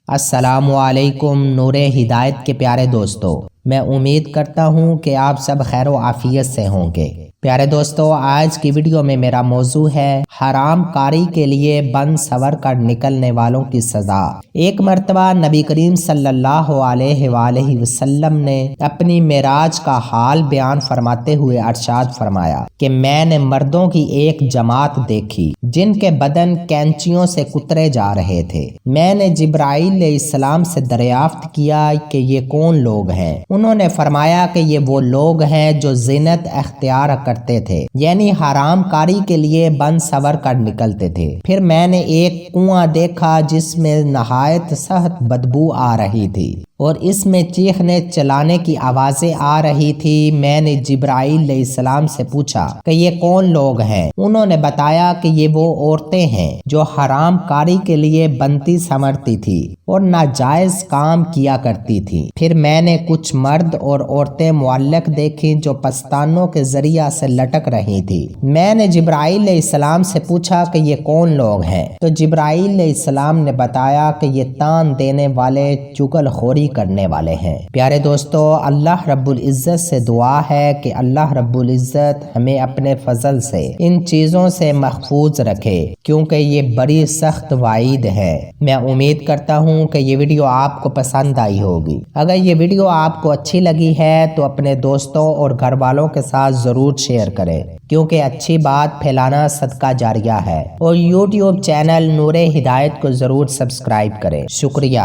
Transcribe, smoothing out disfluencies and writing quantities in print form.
السلام علیکم نور ہدایت کے پیارے دوستو، میں امید کرتا ہوں کہ آپ سب خیر و عافیت سے ہوں گے۔ پیارے دوستو، آج کی ویڈیو میں میرا موضوع ہے حرام کاری کے لیے بند سور کر نکلنے والوں کی سزا۔ ایک مرتبہ نبی کریم صلی اللہ علیہ وآلہ وسلم نے اپنی معراج کا حال بیان فرماتے ہوئے ارشاد فرمایا کہ میں نے مردوں کی ایک جماعت دیکھی جن کے بدن کینچیوں سے کترے جا رہے تھے۔ میں نے جبرائیل علیہ السلام سے دریافت کیا کہ یہ کون لوگ ہیں؟ انہوں نے فرمایا کہ یہ وہ لوگ ہیں جو زینت اختیار کرتے تھے، یعنی حرام کاری کے لیے بند سور کر نکلتے تھے۔ پھر میں نے ایک کنواں دیکھا جس میں نہایت سخت بدبو آ رہی تھی اور اس میں چیخنے چلانے کی آوازیں آ رہی تھی۔ میں نے جبرائیل علیہ السلام سے پوچھا کہ یہ کون لوگ ہیں؟ انہوں نے بتایا کہ یہ وہ عورتیں ہیں جو حرام کاری کے لیے بنتی سنورتی تھی اور ناجائز کام کیا کرتی تھی۔ پھر میں نے کچھ مرد اور عورتیں معلق دیکھی جو پستانوں کے ذریعہ سے لٹک رہی تھی۔ میں نے جبرائیل علیہ السلام سے پوچھا کہ یہ کون لوگ ہیں؟ تو جبرائیل علیہ السلام نے بتایا کہ یہ تان دینے والے، چغل خوری کرنے والے ہیں۔ پیارے دوستو، اللہ رب العزت سے دعا ہے کہ اللہ رب العزت ہمیں اپنے فضل سے ان چیزوں سے محفوظ رکھے، کیونکہ یہ بڑی سخت وعید ہے۔ میں امید کرتا ہوں کہ یہ ویڈیو آپ کو پسند آئی ہوگی۔ اگر یہ ویڈیو آپ کو اچھی لگی ہے تو اپنے دوستوں اور گھر والوں کے ساتھ ضرور شیئر کریں، کیونکہ اچھی بات پھیلانا صدقہ جاریہ ہے، اور یوٹیوب چینل نور ہدایت کو ضرور سبسکرائب کریں۔ شکریہ۔